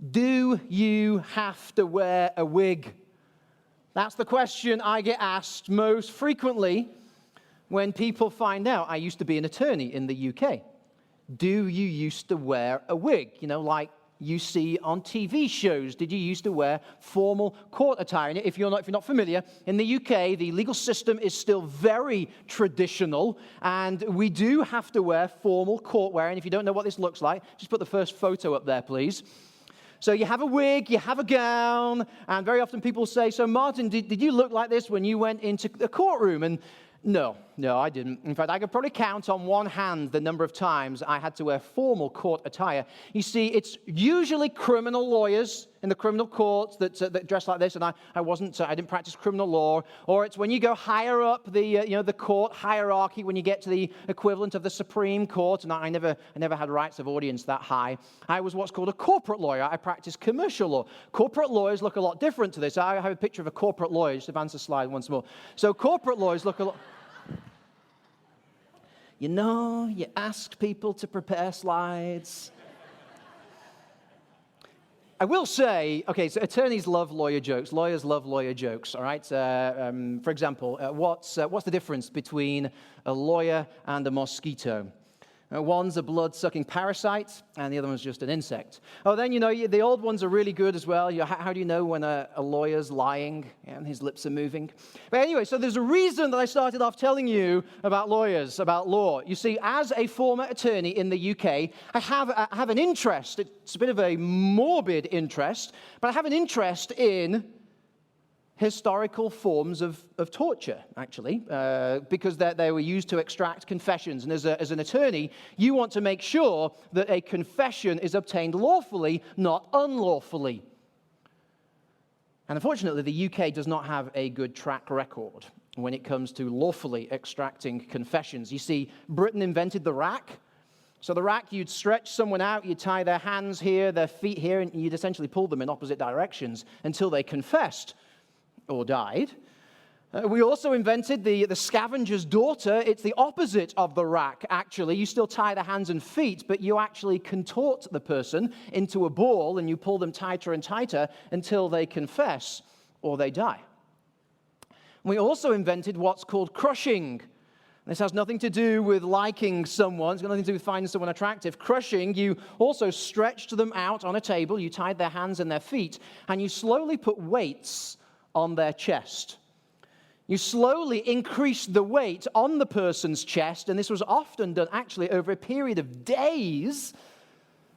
Do you have to wear a wig? That's the question I get asked most frequently when people find out I used to be an attorney in the UK. Do you used to wear a wig? You know, like you see on TV shows. Did you used to wear formal court attire? And if you're not familiar, in the UK, the legal system is still very traditional, and we do have to wear formal court wear. And if you don't know what this looks like, just put the first photo up there, please. So you have a wig, you have a gown, and very often people say, so Martin, did you look like this when you went into the courtroom? And no, I didn't. In fact, I could probably count on one hand the number of times I had to wear formal court attire. You see, it's usually criminal lawyers in the criminal courts that dress like this, and I didn't practice criminal law. Or it's when you go higher up the court hierarchy, when you get to the equivalent of the Supreme Court, and I never had rights of audience that high. I was what's called a corporate lawyer. I practiced commercial law. Corporate lawyers look a lot different to this. I have a picture of a corporate lawyer. Just advance the slide once more. So corporate lawyers look a lot... You know, you ask people to prepare slides. I will say, okay, so attorneys love lawyer jokes. Lawyers love lawyer jokes, all right? For example, what's the difference between a lawyer and a mosquito? One's a blood-sucking parasite, and the other one's just an insect. Oh, then, the old ones are really good as well. How do you know when a lawyer's lying and his lips are moving? But anyway, so there's a reason that I started off telling you about lawyers, about law. You see, as a former attorney in the UK, I have an interest. It's a bit of a morbid interest, but I have an interest in historical forms of torture, actually, because they were used to extract confessions. And as an attorney, you want to make sure that a confession is obtained lawfully, not unlawfully. And unfortunately, the UK does not have a good track record when it comes to lawfully extracting confessions. You see, Britain invented the rack. So the rack, you'd stretch someone out, you'd tie their hands here, their feet here, and you'd essentially pull them in opposite directions until they confessed or died. We also invented the scavenger's daughter. It's the opposite of the rack, actually. You still tie the hands and feet, but you actually contort the person into a ball, and you pull them tighter and tighter until they confess or they die. We also invented what's called crushing. This has nothing to do with liking someone. It's got nothing to do with finding someone attractive. Crushing, you also stretched them out on a table. You tied their hands and their feet, and you slowly put weights on their chest. You slowly increase the weight on the person's chest, and this was often done actually over a period of days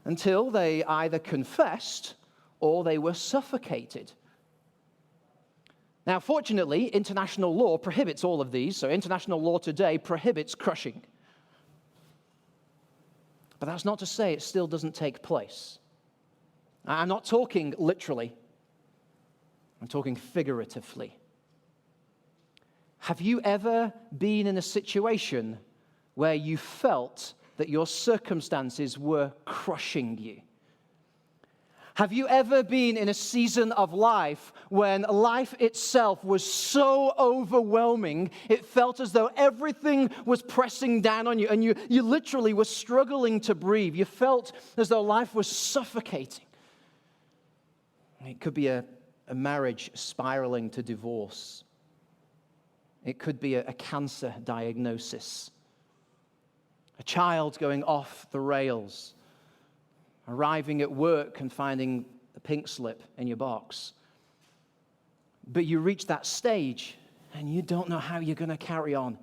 until they either confessed or they were suffocated. Now, fortunately, international law prohibits all of these, so international law today prohibits crushing. But that's not to say it still doesn't take place. I'm not talking literally. I'm talking figuratively. Have you ever been in a situation where you felt that your circumstances were crushing you? Have you ever been in a season of life when life itself was so overwhelming, it felt as though everything was pressing down on you, and you literally were struggling to breathe? You felt as though life was suffocating. It could be a marriage spiraling to divorce. It could be a cancer diagnosis. A child going off the rails. Arriving at work and finding a pink slip in your box. But you reach that stage and you don't know how you're going to carry on.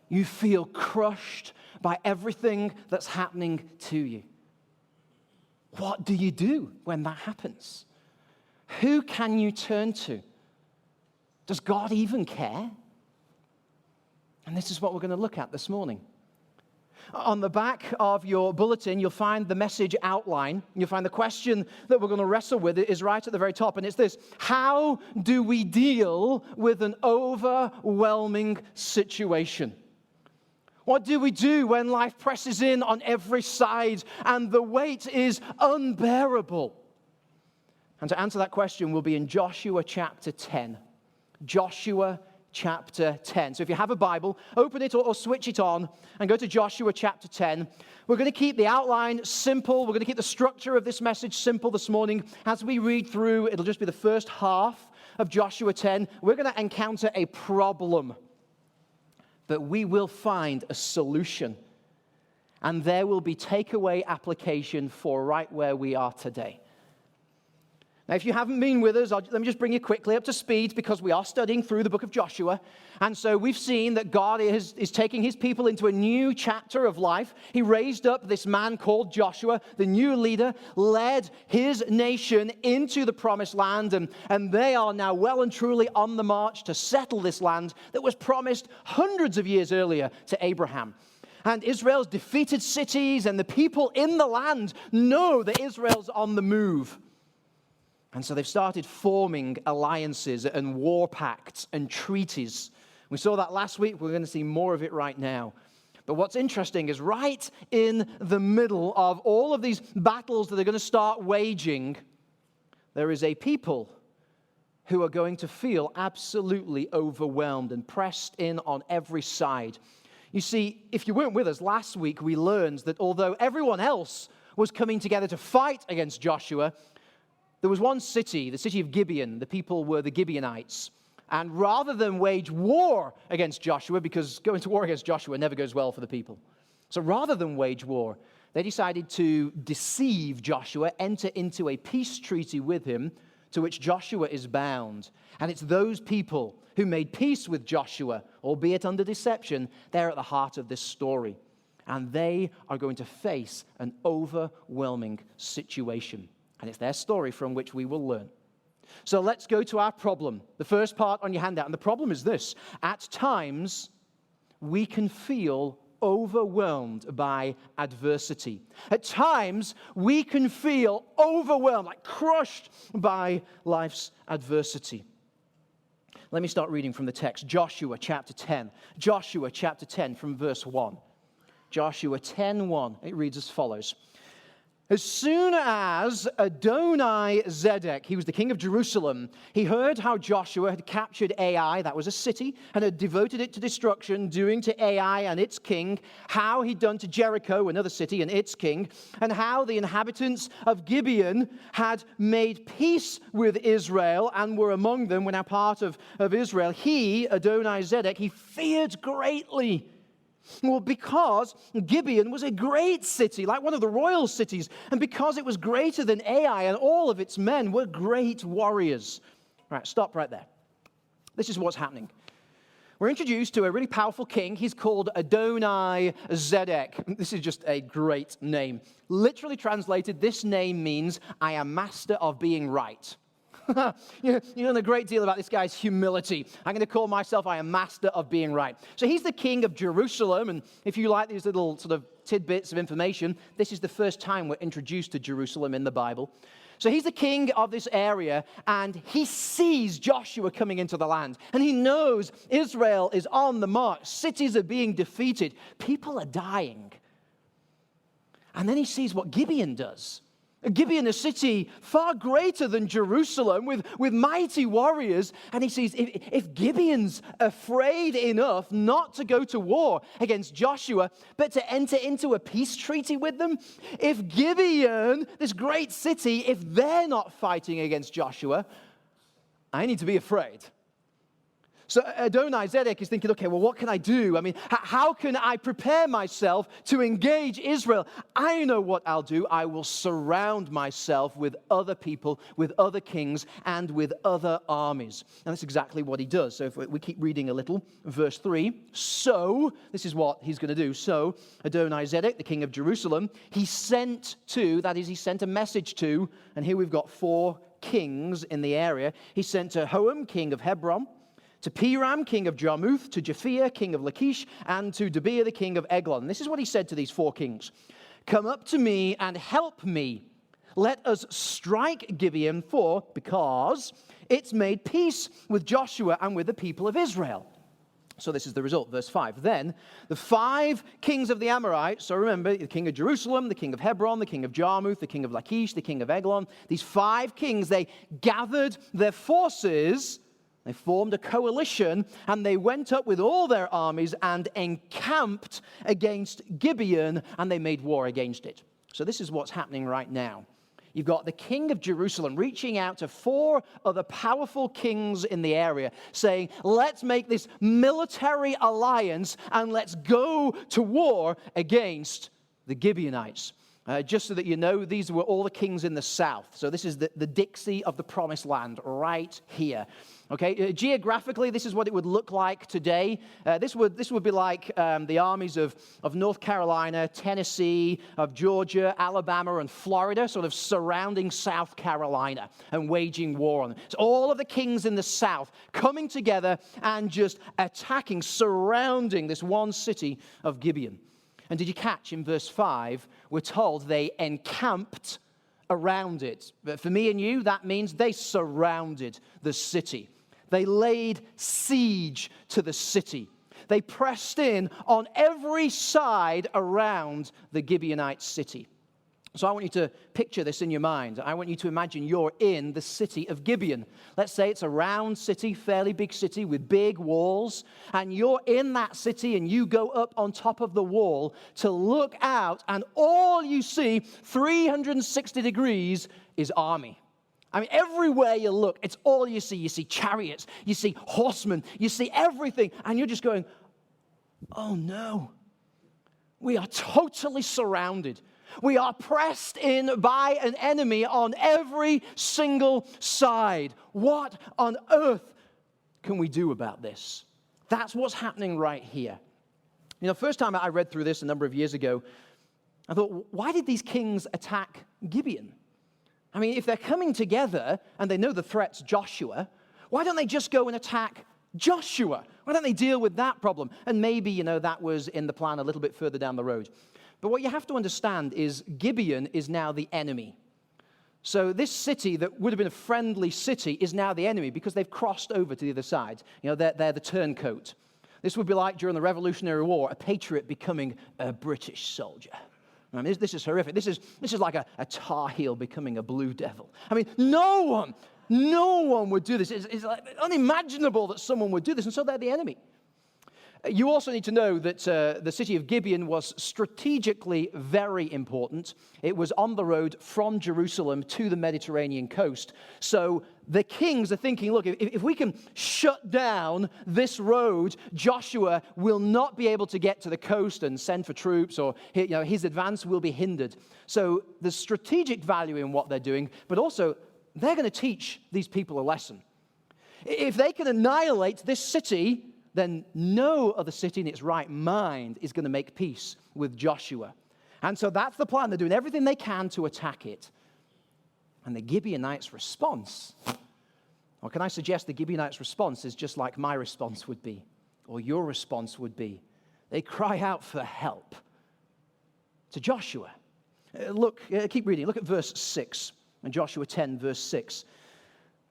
You feel crushed by everything that's happening to you. What do you do when that happens? Who can you turn to? Does God even care? And this is what we're going to look at this morning. On the back of your bulletin, you'll find the message outline. You'll find the question that we're going to wrestle with is right at the very top, and it's this: how do we deal with an overwhelming situation? What do we do when life presses in on every side and the weight is unbearable? And to answer that question, we'll be in Joshua chapter 10. Joshua chapter 10. So if you have a Bible, open it or switch it on and go to Joshua chapter 10. We're going to keep the outline simple. We're going to keep the structure of this message simple this morning. As we read through, it'll just be the first half of Joshua 10. We're going to encounter a problem, but we will find a solution. And there will be takeaway application for right where we are today. Now, if you haven't been with us, let me just bring you quickly up to speed because we are studying through the book of Joshua. And so we've seen that God is taking his people into a new chapter of life. He raised up this man called Joshua, the new leader, led his nation into the promised land. And they are now well and truly on the march to settle this land that was promised hundreds of years earlier to Abraham. And Israel's defeated cities and the people in the land know that Israel's on the move. And so they've started forming alliances and war pacts and treaties. We saw that last week. We're going to see more of it right now. But what's interesting is right in the middle of all of these battles that they're going to start waging, there is a people who are going to feel absolutely overwhelmed and pressed in on every side. You see, if you weren't with us last week, we learned that although everyone else was coming together to fight against Joshua, there was one city, the city of Gibeon. The people were the Gibeonites. And rather than wage war against Joshua, because going to war against Joshua never goes well for the people. So rather than wage war, they decided to deceive Joshua, enter into a peace treaty with him, to which Joshua is bound. And it's those people who made peace with Joshua, albeit under deception, they're at the heart of this story. And they are going to face an overwhelming situation. And it's their story from which we will learn. So let's go to our problem. The first part on your handout. And the problem is this. At times, we can feel overwhelmed by adversity. At times, we can feel overwhelmed, like crushed by life's adversity. Let me start reading from the text. Joshua chapter 10. Joshua chapter 10 from verse 1. Joshua 10:1. It reads as follows. As soon as Adoni-Zedek, he was the king of Jerusalem, he heard how Joshua had captured Ai, that was a city, and had devoted it to destruction, doing to Ai and its king, how he'd done to Jericho, another city, and its king, and how the inhabitants of Gibeon had made peace with Israel and were among them, were now part of Israel. He, Adoni-Zedek, he feared greatly. Well, because Gibeon was a great city, like one of the royal cities, and because it was greater than Ai and all of its men were great warriors. All right, stop right there. This is what's happening. We're introduced to a really powerful king. He's called Adoni-Zedek. This is just a great name. Literally translated, this name means, I am master of being right. You know a great deal about this guy's humility. I'm going to call myself, I am master of being right. So he's the king of Jerusalem, and if you like these little sort of tidbits of information, this is the first time we're introduced to Jerusalem in the Bible. So he's the king of this area, and he sees Joshua coming into the land, and he knows Israel is on the march. Cities are being defeated. People are dying. And then he sees what Gibeon does. Gibeon, a city far greater than Jerusalem with mighty warriors. And he sees if Gibeon's afraid enough not to go to war against Joshua, but to enter into a peace treaty with them, if Gibeon, this great city, if they're not fighting against Joshua, I need to be afraid. So Adoni-Zedek is thinking, okay, well, what can I do? I mean, how can I prepare myself to engage Israel? I know what I'll do. I will surround myself with other people, with other kings, and with other armies. And that's exactly what he does. So if we keep reading a little, verse 3. So, this is what he's going to do. So, Adoni-Zedek, the king of Jerusalem, he sent a message to, and here we've got 4 kings in the area. He sent to Hoam, king of Hebron, to Piram, king of Jarmuth, to Japhia, king of Lachish, and to Debir, the king of Eglon. And this is what he said to these 4 kings. Come up to me and help me. Let us strike Gibeon, because it's made peace with Joshua and with the people of Israel. So this is the result, verse 5. Then the 5 kings of the Amorites, so remember, the king of Jerusalem, the king of Hebron, the king of Jarmuth, the king of Lachish, the king of Eglon, these 5 kings, they gathered their forces They formed a coalition, and they went up with all their armies and encamped against Gibeon, and they made war against it. So this is what's happening right now. You've got the king of Jerusalem reaching out to 4 other powerful kings in the area, saying, let's make this military alliance, and let's go to war against the Gibeonites. Just so that you know, these were all the kings in the south. So this is the Dixie of the promised land right here. Okay, geographically, this is what it would look like today. This would be like the armies of North Carolina, Tennessee, of Georgia, Alabama, and Florida, sort of surrounding South Carolina and waging war on them. So all of the kings in the south coming together and just attacking, surrounding this one city of Gibeon. And did you catch in verse 5, we're told they encamped around it. But for me and you, that means they surrounded the city. They laid siege to the city. They pressed in on every side around the Gibeonite city. So I want you to picture this in your mind. I want you to imagine you're in the city of Gibeon. Let's say it's a round city, fairly big city with big walls, and you're in that city and you go up on top of the wall to look out, and all you see, 360 degrees, is army. I mean, everywhere you look, it's all you see. You see chariots, you see horsemen, you see everything, and you're just going, oh no, we are totally surrounded. We are pressed in by an enemy on every single side. What on earth can we do about this? That's what's happening right here. You know, first time I read through this a number of years ago, I thought, why did these kings attack Gibeon? I mean, if they're coming together and they know the threat's Joshua, why don't they just go and attack Joshua? Why don't they deal with that problem? And maybe, you know, that was in the plan a little bit further down the road. But what you have to understand is Gibeon is now the enemy. So this city that would have been a friendly city is now the enemy because they've crossed over to the other side. You know, they're the turncoat. This would be like during the Revolutionary War, a patriot becoming a British soldier. I mean, this is horrific. This is like a Tar Heel becoming a Blue Devil. I mean, no one would do this. It's like unimaginable that someone would do this, and so they're the enemy. You also need to know that the city of Gibeon was strategically very important. It was on the road from Jerusalem to the Mediterranean coast. So the kings are thinking, look, if we can shut down this road, Joshua will not be able to get to the coast and send for troops, or his advance will be hindered. So there's strategic value in what they're doing, but also they're going to teach these people a lesson. If they can annihilate this city, then no other city in its right mind is going to make peace with Joshua. And so that's the plan. They're doing everything they can to attack it. And the Gibeonites' response, or can I suggest the Gibeonites' response is just like my response would be, or your response would be. They cry out for help to Joshua. Keep reading. Look at verse 6, in Joshua 10, verse 6.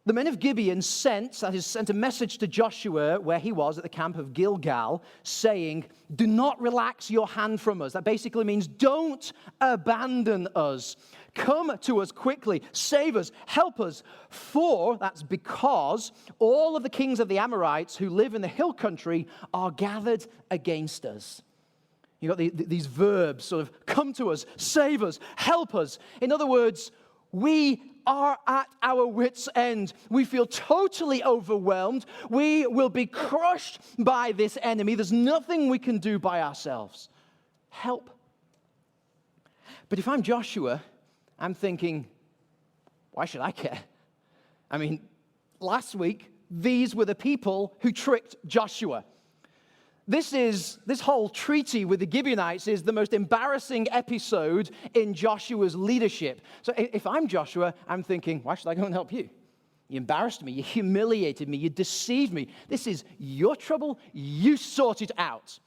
The men of Gibeon sent a message to Joshua where he was at the camp of Gilgal, saying, do not relax your hand from us. That basically means don't abandon us. Come to us quickly, save us, help us. For, that's because, all of the kings of the Amorites who live in the hill country are gathered against us. You've got these verbs sort of, come to us, save us, help us. In other words, we are at our wits' end. We feel totally overwhelmed. We will be crushed by this enemy. There's nothing we can do by ourselves. Help. But if I'm Joshua, I'm thinking, why should I care? I mean, last week, these were the people who tricked Joshua. This whole treaty with the Gibeonites is the most embarrassing episode in Joshua's leadership. So if I'm Joshua, I'm thinking, why should I go and help you? You embarrassed me. You humiliated me. You deceived me. This is your trouble. You sort it out.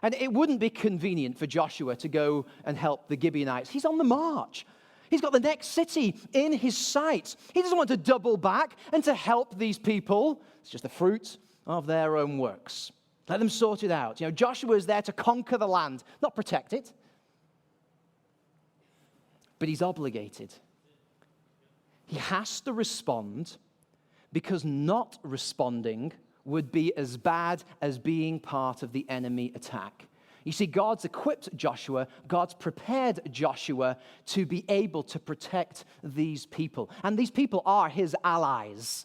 And it wouldn't be convenient for Joshua to go and help the Gibeonites. He's on the march. He's got the next city in his sights. He doesn't want to double back and to help these people. It's just the fruit of their own works. Let them sort it out. You know, Joshua is there to conquer the land, not protect it. But he's obligated. He has to respond because not responding would be as bad as being part of the enemy attack. You see, God's equipped Joshua, God's prepared Joshua to be able to protect these people. And these people are his allies.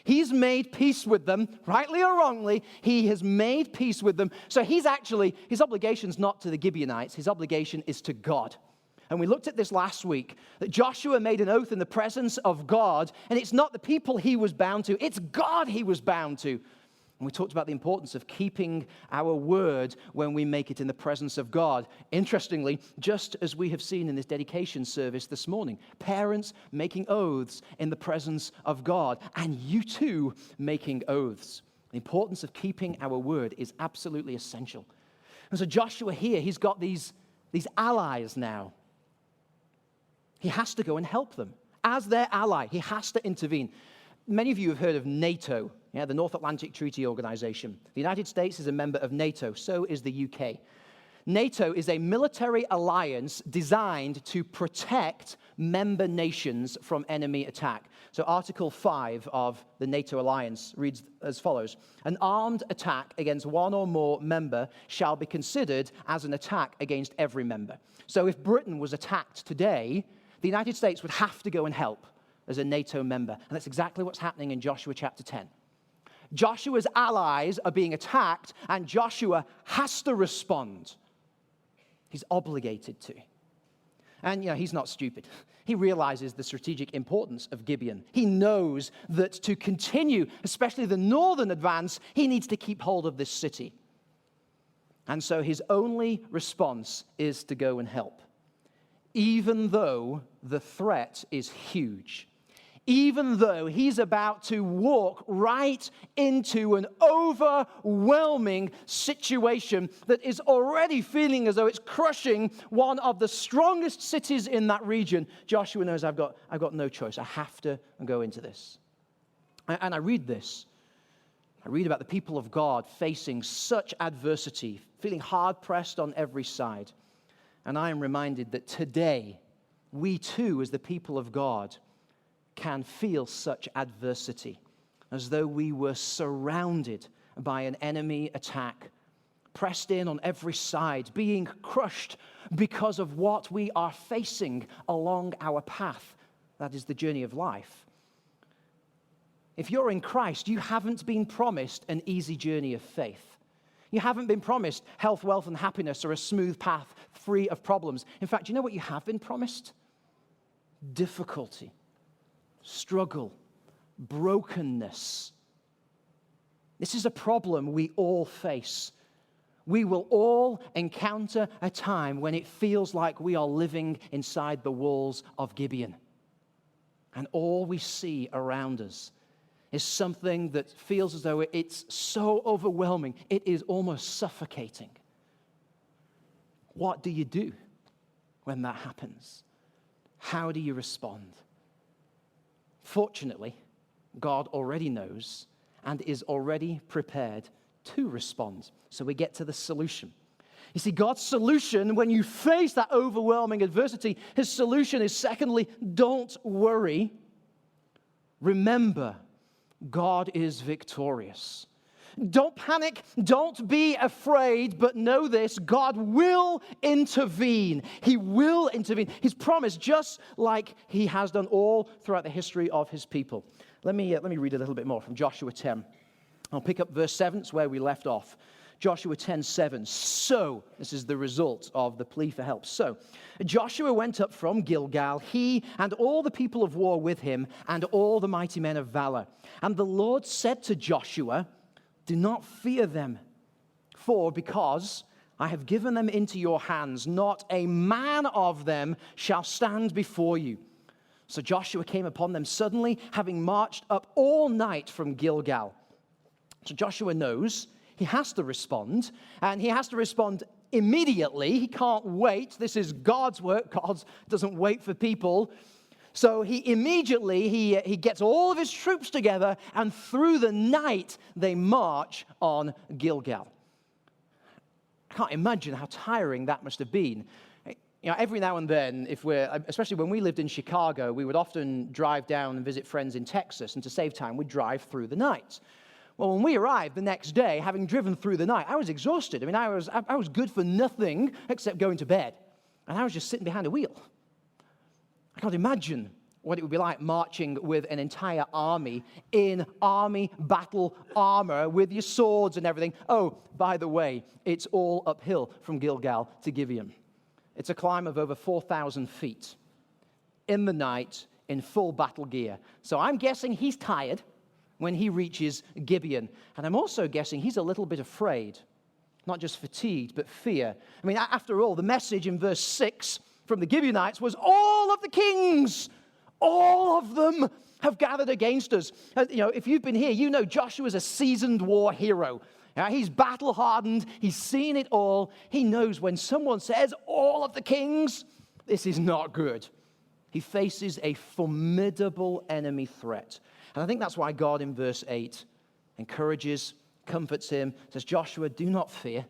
He's made peace with them, rightly or wrongly. He has made peace with them. So his obligation's not to the Gibeonites. His obligation is to God. And we looked at this last week, that Joshua made an oath in the presence of God, and it's not the people he was bound to, it's God he was bound to. And we talked about the importance of keeping our word when we make it in the presence of God. Interestingly, just as we have seen in this dedication service this morning, parents making oaths in the presence of God, and you too making oaths. The importance of keeping our word is absolutely essential. And so Joshua here, he's got these allies now. He has to go and help them. As their ally, he has to intervene. Many of you have heard of NATO, the North Atlantic Treaty Organization. The United States is a member of NATO, so is the UK. NATO is a military alliance designed to protect member nations from enemy attack. So Article 5 of the NATO alliance reads as follows: an armed attack against one or more member shall be considered as an attack against every member. So if Britain was attacked today, the United States would have to go and help as a NATO member. And that's exactly what's happening in Joshua chapter 10. Joshua's allies are being attacked, and Joshua has to respond. He's obligated to. And, he's not stupid. He realizes the strategic importance of Gibeon. He knows that to continue, especially the northern advance, he needs to keep hold of this city. And so his only response is to go and help. Even though the threat is huge. Even though he's about to walk right into an overwhelming situation that is already feeling as though it's crushing one of the strongest cities in that region, Joshua knows, I've got no choice. I have to go into this. And I read this. I read about the people of God facing such adversity, feeling hard-pressed on every side. And I am reminded that today, we too, as the people of God, can feel such adversity, as though we were surrounded by an enemy attack, pressed in on every side, being crushed because of what we are facing along our path. That is the journey of life. If you're in Christ, you haven't been promised an easy journey of faith. You haven't been promised health, wealth, and happiness or a smooth path free of problems. In fact, you know what you have been promised? Difficulty, struggle, brokenness. This is a problem we all face. We will all encounter a time when it feels like we are living inside the walls of Gibeon. And all we see around us is something that feels as though it's so overwhelming, it is almost suffocating. What do you do when that happens? How do you respond? Fortunately, God already knows and is already prepared to respond. So we get to the solution. You see, God's solution when you face that overwhelming adversity, his solution is secondly, don't worry. Remember, God is victorious. Don't panic, don't be afraid, but know this, God will intervene. He will intervene. He's promised, just like he has done all throughout the history of his people. Let me read a little bit more from Joshua 10. I'll pick up verse 7, it's where we left off. Joshua 10:7. So, this is the result of the plea for help. So, Joshua went up from Gilgal, he and all the people of war with him, and all the mighty men of valor. And the Lord said to Joshua, do not fear them, because I have given them into your hands. Not a man of them shall stand before you. So Joshua came upon them suddenly, having marched up all night from Gilgal. So Joshua knows he has to respond, and he has to respond immediately. He can't wait. This is God's work. God doesn't wait for people. So he immediately, he gets all of his troops together, and through the night, they march on Gilgal. I can't imagine how tiring that must have been. every now and then, especially when we lived in Chicago, we would often drive down and visit friends in Texas, and to save time, we'd drive through the night. Well, when we arrived the next day, having driven through the night, I was exhausted. I was good for nothing except going to bed, and I was just sitting behind a wheel. I can't imagine what it would be like marching with an entire army in army battle armor with your swords and everything. Oh, by the way, it's all uphill from Gilgal to Gibeon. It's a climb of over 4,000 feet in the night in full battle gear. So I'm guessing he's tired when he reaches Gibeon. And I'm also guessing he's a little bit afraid, not just fatigued, but fear. After all, the message in verse 6 from the Gibeonites was, all of the kings, all of them have gathered against us. If you've been here, you know Joshua's a seasoned war hero. He's battle-hardened. He's seen it all. He knows when someone says, all of the kings, this is not good. He faces a formidable enemy threat. And I think that's why God in verse 8 encourages, comforts him, says, Joshua, do not fear.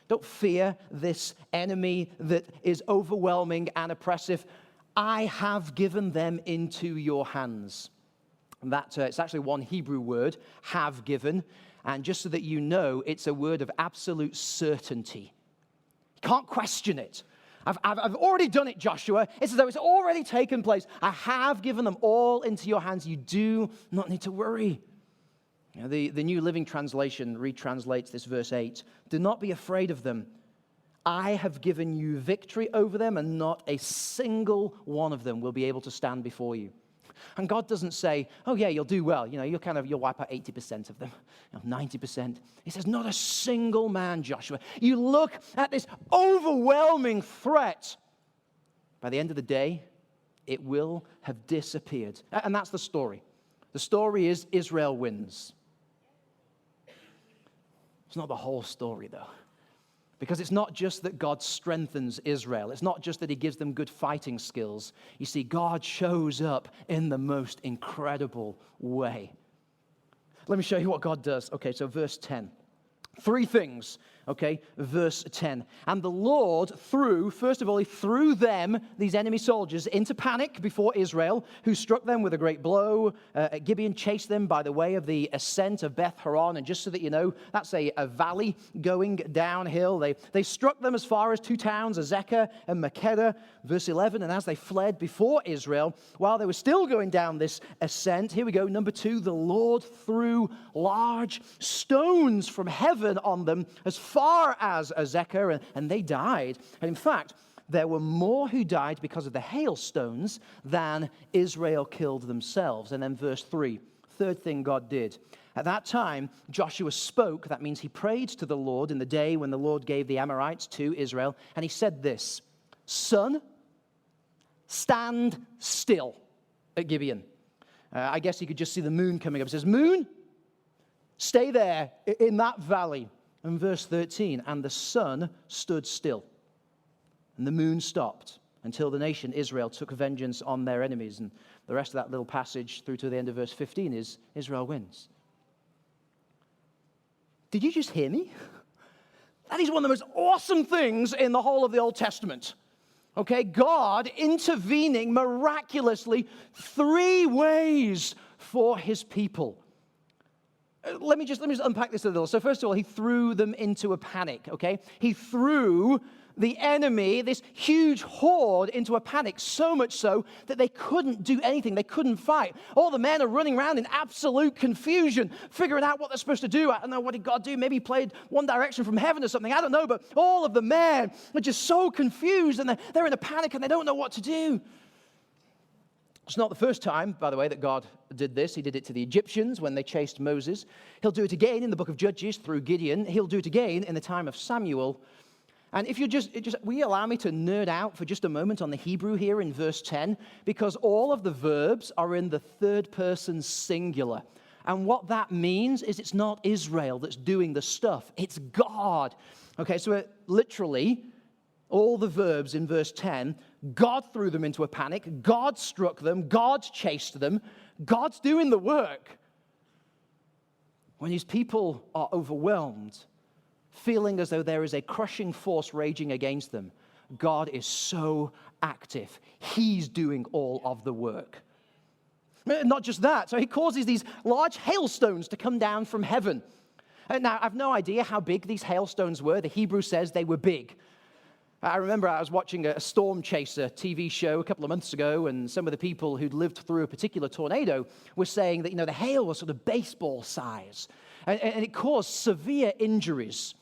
Don't fear this enemy that is overwhelming and oppressive. I have given them into your hands. And it's actually one Hebrew word, have given. And just so that you know, it's a word of absolute certainty. You can't question it. I've already done it, Joshua. It's as though it's already taken place. I have given them all into your hands. You do not need to worry. The New Living Translation retranslates this verse 8. Do not be afraid of them. I have given you victory over them, and not a single one of them will be able to stand before you. And God doesn't say, oh yeah, you'll do well. You'll wipe out 80% of them, 90%. He says, not a single man, Joshua. You look at this overwhelming threat. By the end of the day, it will have disappeared. And that's the story. The story is Israel wins. It's not the whole story, though. Because it's not just that God strengthens Israel. It's not just that he gives them good fighting skills. You see, God shows up in the most incredible way. Let me show you what God does. Okay, so verse 10. Three things, okay? Verse 10. And the Lord first of all, he threw them, these enemy soldiers, into panic before Israel, who struck them with a great blow. Gibeon chased them by the way of the ascent of Beth Horon. And just so that you know, that's a valley going downhill. They struck them as far as two towns, Azekah and Makkedah. Verse 11, and as they fled before Israel, while they were still going down this ascent, here we go, number 2, the Lord threw large stones from heaven on them as far as Azekah, and they died. And in fact, there were more who died because of the hailstones than Israel killed themselves. And then verse 3, third thing God did. At that time, Joshua spoke, that means he prayed to the Lord in the day when the Lord gave the Amorites to Israel, and he said this, sun, stand still at Gibeon. I guess you could just see the moon coming up. It says, moon, stay there in that valley. And verse 13, and the sun stood still, and the moon stopped until the nation Israel took vengeance on their enemies. And the rest of that little passage through to the end of verse 15 is Israel wins. Did you just hear me? That is one of the most awesome things in the whole of the Old Testament. Okay, God intervening miraculously 3 ways for his people. Let me just unpack this a little. So first of all, he threw them into a panic, okay? He threw the enemy, this huge horde, into a panic, so much so that they couldn't do anything. They couldn't fight. All the men are running around in absolute confusion, figuring out what they're supposed to do. I don't know, what did God do? Maybe he played One Direction from heaven or something. I don't know, but all of the men are just so confused, and they're in a panic, and they don't know what to do. It's not the first time, by the way, that God did this. He did it to the Egyptians when they chased Moses. He'll do it again in the book of Judges through Gideon. He'll do it again in the time of Samuel. And if will you allow me to nerd out for just a moment on the Hebrew here in verse 10? Because all of the verbs are in the third person singular. And what that means is it's not Israel that's doing the stuff. It's God. Okay, so literally, all the verbs in verse 10, God threw them into a panic, God struck them, God chased them, God's doing the work. When his people are overwhelmed, feeling as though there is a crushing force raging against them, God is so active. He's doing all of the work. Not just that, so he causes these large hailstones to come down from heaven. Now, I've no idea how big these hailstones were. The Hebrew says they were big. I remember I was watching a Storm Chaser TV show a couple of months ago, and some of the people who'd lived through a particular tornado were saying that, the hail was sort of baseball size, and it caused severe injuries.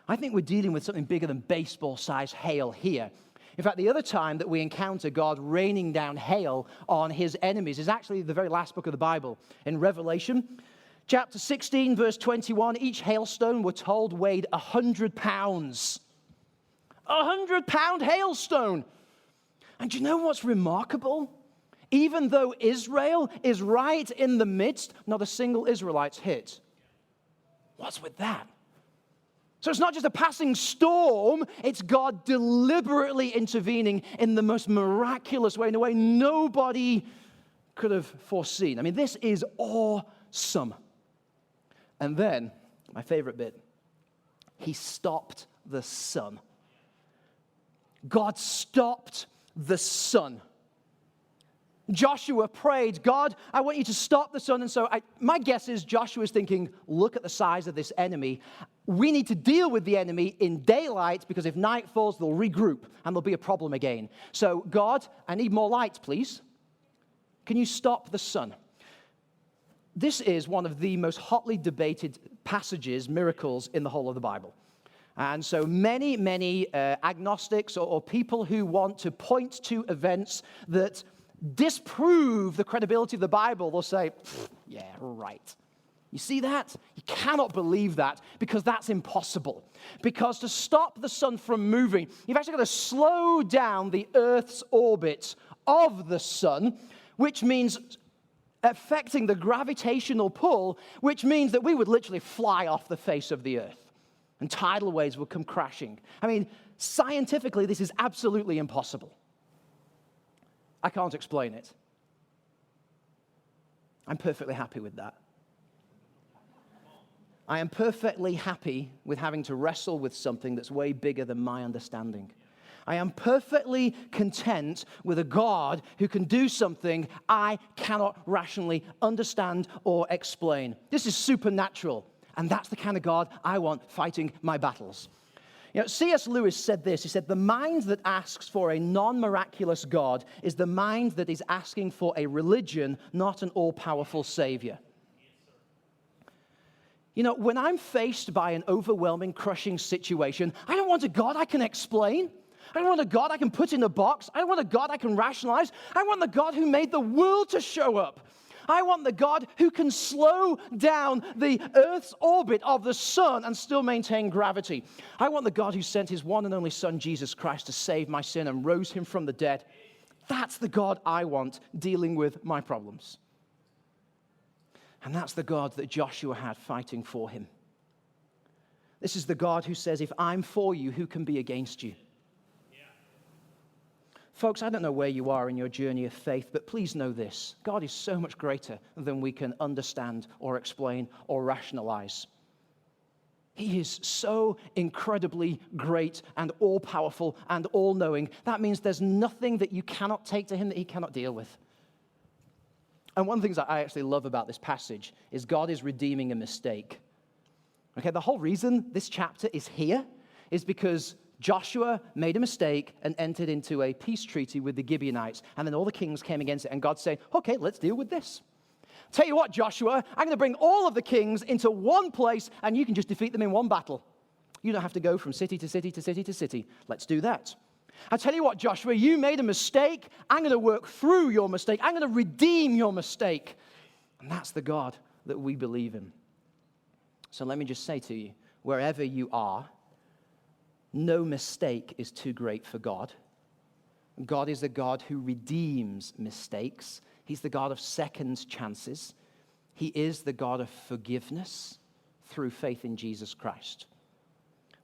I think we're dealing with something bigger than baseball size hail here. In fact, the other time that we encounter God raining down hail on his enemies is actually the very last book of the Bible. In Revelation, chapter 16, verse 21, each hailstone, we're told, weighed 100 pounds. 100-pound hailstone. And do you know what's remarkable? Even though Israel is right in the midst, not a single Israelite's hit. What's with that? So it's not just a passing storm, it's God deliberately intervening in the most miraculous way, in a way nobody could have foreseen. I mean, this is awesome. And then, my favorite bit, he stopped the sun. God stopped the sun. Joshua prayed, God, I want you to stop the sun. And so my guess is Joshua's thinking, look at the size of this enemy. We need to deal with the enemy in daylight because if night falls, they'll regroup and there'll be a problem again. So God, I need more light, please. Can you stop the sun? This is one of the most hotly debated passages, miracles in the whole of the Bible. And so many agnostics or people who want to point to events that disprove the credibility of the Bible, they'll say, yeah, right. You see that? You cannot believe that because that's impossible. Because to stop the sun from moving, you've actually got to slow down the Earth's orbit of the sun, which means affecting the gravitational pull, which means that we would literally fly off the face of the Earth. And tidal waves would come crashing. I mean, scientifically, this is absolutely impossible. I can't explain it. I'm perfectly happy with that. I am perfectly happy with having to wrestle with something that's way bigger than my understanding. I am perfectly content with a God who can do something I cannot rationally understand or explain. This is supernatural, and that's the kind of God I want fighting my battles. C.S. Lewis said this. He said, the mind that asks for a non-miraculous God is the mind that is asking for a religion, not an all-powerful Savior. When I'm faced by an overwhelming, crushing situation, I don't want a God I can explain. I don't want a God I can put in a box. I don't want a God I can rationalize. I want the God who made the world to show up. I want the God who can slow down the Earth's orbit of the sun and still maintain gravity. I want the God who sent his one and only Son, Jesus Christ, to save my sin and rose him from the dead. That's the God I want dealing with my problems. And that's the God that Joshua had fighting for him. This is the God who says, if I'm for you, who can be against you? Folks, I don't know where you are in your journey of faith, but please know this. God is so much greater than we can understand or explain or rationalize. He is so incredibly great and all-powerful and all-knowing. That means there's nothing that you cannot take to him that he cannot deal with. And one of the things that I actually love about this passage is God is redeeming a mistake. Okay, the whole reason this chapter is here is because Joshua made a mistake and entered into a peace treaty with the Gibeonites. And then all the kings came against it. And God said, okay, let's deal with this. Tell you what, Joshua, I'm going to bring all of the kings into one place and you can just defeat them in one battle. You don't have to go from city to city to city to city. Let's do that. I tell you what, Joshua, you made a mistake. I'm going to work through your mistake. I'm going to redeem your mistake. And that's the God that we believe in. So let me just say to you, wherever you are, no mistake is too great for God. God is a God who redeems mistakes. He's the God of second chances. He is the God of forgiveness through faith in Jesus Christ.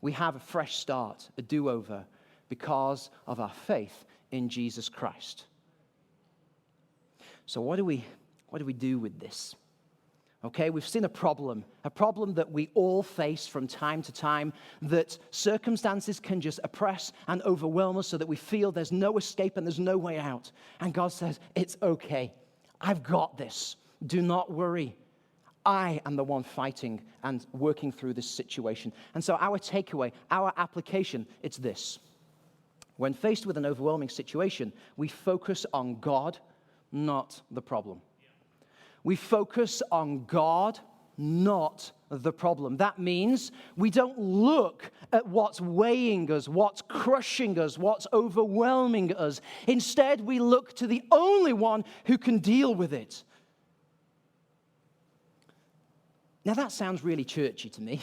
We have a fresh start, a do-over, because of our faith in Jesus Christ. So what do we do with this? Okay, we've seen a problem that we all face from time to time, that circumstances can just oppress and overwhelm us so that we feel there's no escape and there's no way out. And God says, it's okay. I've got this. Do not worry. I am the one fighting and working through this situation. And so our takeaway, our application, it's this. When faced with an overwhelming situation, we focus on God, not the problem. We focus on God, not the problem. That means we don't look at what's weighing us, what's crushing us, what's overwhelming us. Instead, we look to the only one who can deal with it. Now, that sounds really churchy to me.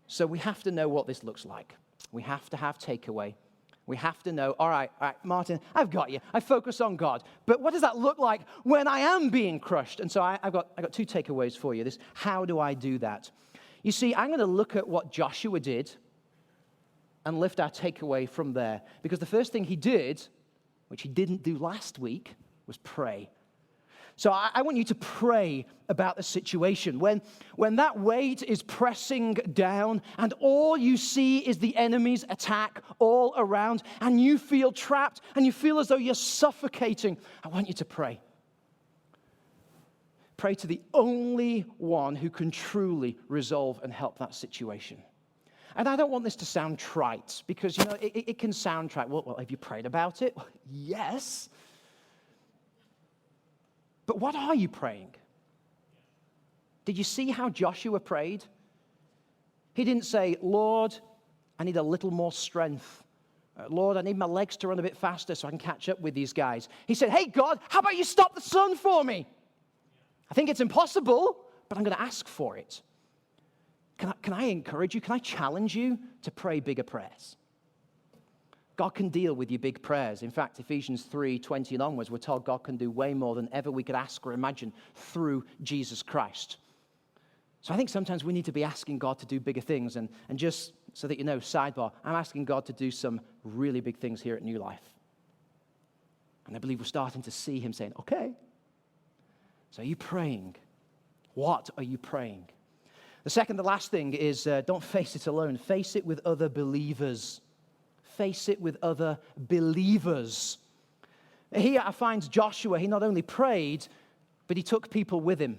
So we have to know what this looks like. We have to have takeaway. We have to know, all right, Martin, I've got you. I focus on God. But what does that look like when I am being crushed? And so I've got two takeaways for you. How do I do that? You see, I'm going to look at what Joshua did and lift our takeaway from there. Because the first thing he did, which he didn't do last week, was pray. So I want you to pray about the situation. When that weight is pressing down and all you see is the enemy's attack all around and you feel trapped and you feel as though you're suffocating, I want you to pray. Pray to the only one who can truly resolve and help that situation. And I don't want this to sound trite because, it can sound trite. Well, have you prayed about it? Yes. But what are you praying? Did you see how Joshua prayed? He didn't say, Lord, I need a little more strength. Lord, I need my legs to run a bit faster so I can catch up with these guys. He said, hey, God, how about you stop the sun for me? I think it's impossible, but I'm going to ask for it. Can I encourage you? Can I challenge you to pray bigger prayers? God can deal with your big prayers. In fact, Ephesians 3:20 and onwards, we're told God can do way more than ever we could ask or imagine through Jesus Christ. So I think sometimes we need to be asking God to do bigger things. And just so that you know, sidebar, I'm asking God to do some really big things here at New Life. And I believe we're starting to see him saying, okay. So are you praying? What are you praying? The last thing is don't face it alone. Face it with other believers. Face it with other believers. Here I find Joshua, he not only prayed, but he took people with him.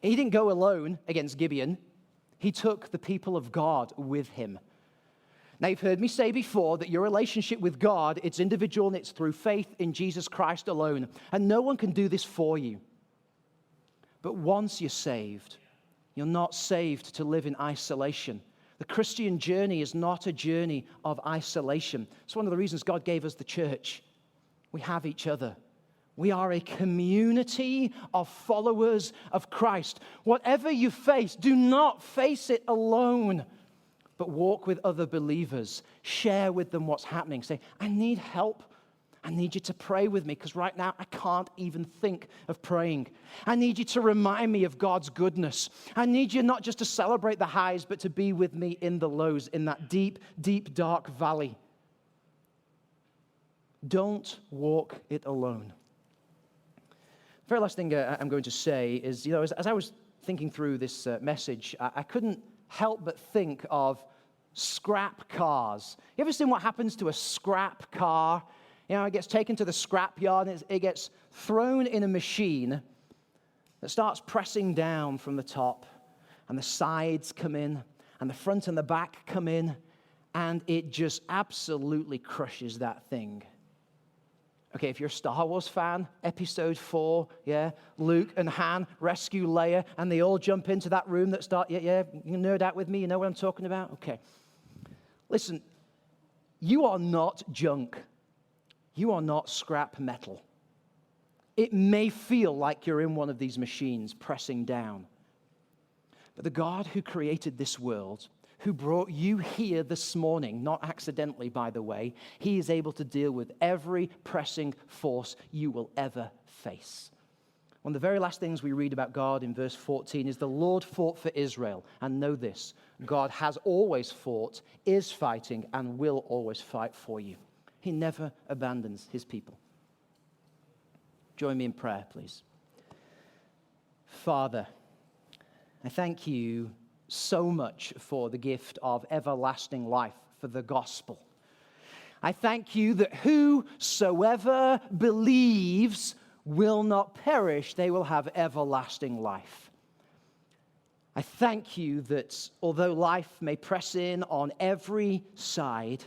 He didn't go alone against Gibeon. He took the people of God with him. Now, you've heard me say before that your relationship with God, it's individual and it's through faith in Jesus Christ alone. And no one can do this for you. But once you're saved, you're not saved to live in isolation. The Christian journey is not a journey of isolation. It's one of the reasons God gave us the church. We have each other. We are a community of followers of Christ. Whatever you face, do not face it alone, but walk with other believers. Share with them what's happening. Say, I need help. I need you to pray with me because right now I can't even think of praying. I need you to remind me of God's goodness. I need you not just to celebrate the highs, but to be with me in the lows, in that deep, deep, dark valley. Don't walk it alone. The very last thing I'm going to say is, as I was thinking through this message, I couldn't help but think of scrap cars. You ever seen what happens to a scrap car? It gets taken to the scrap yard and it gets thrown in a machine that starts pressing down from the top, and the sides come in, and the front and the back come in, and it just absolutely crushes that thing. Okay, if you're a Star Wars fan, Episode 4, Luke and Han rescue Leia, and they all jump into that room that start, you nerd out with me, you know what I'm talking about? Okay. Listen, you are not junk. You are not scrap metal. It may feel like you're in one of these machines pressing down. But the God who created this world, who brought you here this morning, not accidentally, by the way, he is able to deal with every pressing force you will ever face. One of the very last things we read about God in verse 14 is the Lord fought for Israel. And know this, God has always fought, is fighting, and will always fight for you. He never abandons his people. Join me in prayer, please. Father, I thank you so much for the gift of everlasting life, for the gospel. I thank you that whosoever believes will not perish, they will have everlasting life. I thank you that although life may press in on every side,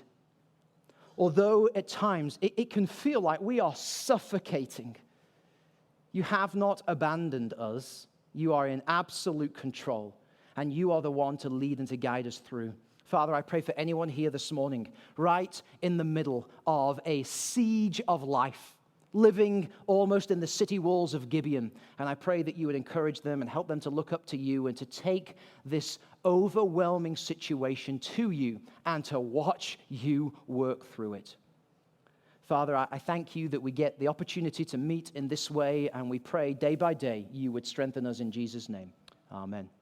although at times it can feel like we are suffocating, you have not abandoned us. You are in absolute control, and you are the one to lead and to guide us through. Father, I pray for anyone here this morning, right in the middle of a siege of life, living almost in the city walls of Gibeon. And I pray that you would encourage them and help them to look up to you and to take this overwhelming situation to you and to watch you work through it. Father, I thank you that we get the opportunity to meet in this way, and we pray day by day you would strengthen us in Jesus' name. Amen.